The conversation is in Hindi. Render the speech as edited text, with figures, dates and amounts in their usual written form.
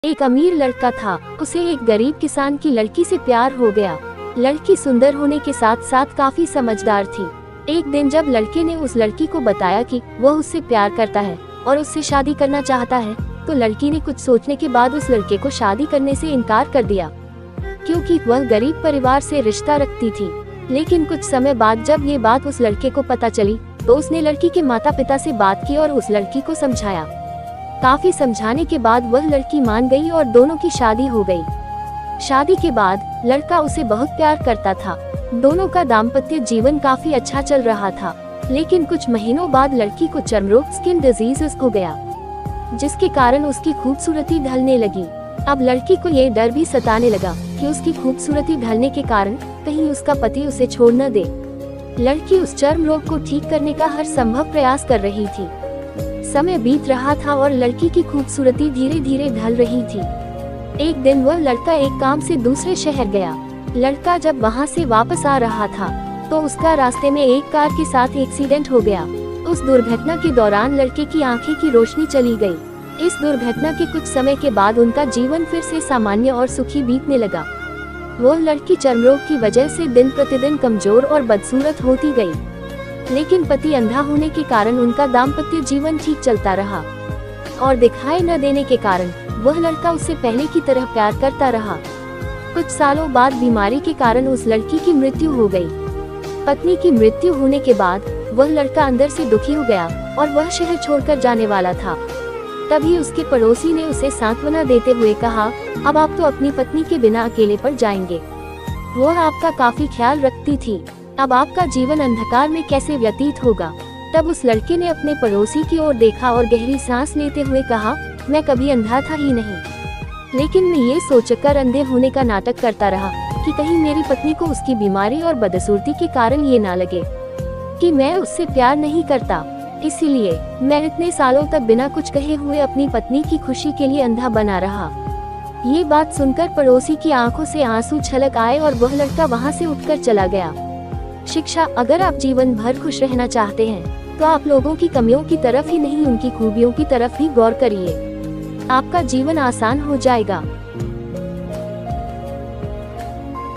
एक अमीर लड़का था, उसे एक गरीब किसान की लड़की से प्यार हो गया। लड़की सुंदर होने के साथ साथ काफी समझदार थी। एक दिन जब लड़के ने उस लड़की को बताया कि वह उससे प्यार करता है और उससे शादी करना चाहता है, तो लड़की ने कुछ सोचने के बाद उस लड़के को शादी करने से इनकार कर दिया, क्योंकि वह गरीब परिवार से रिश्ता रखती थी। लेकिन कुछ समय बाद जब ये बात उस लड़के को पता चली, तो उसने लड़की के माता पिता से बात की और उस लड़की को समझाया। काफी समझाने के बाद वह लड़की मान गई और दोनों की शादी हो गई। शादी के बाद लड़का उसे बहुत प्यार करता था। दोनों का दाम्पत्य जीवन काफी अच्छा चल रहा था। लेकिन कुछ महीनों बाद लड़की को चर्मरोग स्किन डिजीज हो गया, जिसके कारण उसकी खूबसूरती ढलने लगी। अब लड़की को ये डर भी सताने लगा कि उसकी खूबसूरती ढलने के कारण कहीं उसका पति उसे छोड़ न दे। लड़की उस चर्म रोग को ठीक करने का हर संभव प्रयास कर रही थी। समय बीत रहा था और लड़की की खूबसूरती धीरे धीरे ढल रही थी। एक दिन वह लड़का एक काम से दूसरे शहर गया। लड़का जब वहां से वापस आ रहा था, तो उसका रास्ते में एक कार के साथ एक्सीडेंट हो गया। उस दुर्घटना के दौरान लड़के की आंखें की रोशनी चली गई। इस दुर्घटना के कुछ समय के बाद उनका जीवन फिर से सामान्य और सुखी बीतने लगा। वो लड़की चर्मरोग की वजह से दिन प्रतिदिन कमजोर और बदसूरत होती गई, लेकिन पति अंधा होने के कारण उनका दाम्पत्य जीवन ठीक चलता रहा और दिखाई न देने के कारण वह लड़का उससे पहले की तरह प्यार करता रहा। कुछ सालों बाद बीमारी के कारण उस लड़की की मृत्यु हो गई। पत्नी की मृत्यु होने के बाद वह लड़का अंदर से दुखी हो गया और वह शहर छोड़कर जाने वाला था। तभी उसके पड़ोसी ने उसे सांत्वना देते हुए कहा, अब आप तो अपनी पत्नी के बिना अकेले पड़ जाएंगे। वह आपका काफी ख्याल रखती थी, अब आपका जीवन अंधकार में कैसे व्यतीत होगा। तब उस लड़के ने अपने पड़ोसी की ओर देखा और गहरी सांस लेते हुए कहा, मैं कभी अंधा था ही नहीं, लेकिन मैं ये सोचकर अंधे होने का नाटक करता रहा कि कहीं मेरी पत्नी को उसकी बीमारी और बदसूरती के कारण ये ना लगे कि मैं उससे प्यार नहीं करता। इसीलिए मैं इतने सालों तक बिना कुछ कहे हुए अपनी पत्नी की खुशी के लिए अंधा बना रहा। ये बात सुनकर पड़ोसी की आंखों से आंसू छलक आए और वह लड़का वहां से उठकर चला गया। शिक्षा, अगर आप जीवन भर खुश रहना चाहते हैं, तो आप लोगों की कमियों की तरफ ही नहीं, उनकी खूबियों की तरफ ही गौर करिए। आपका जीवन आसान हो जाएगा।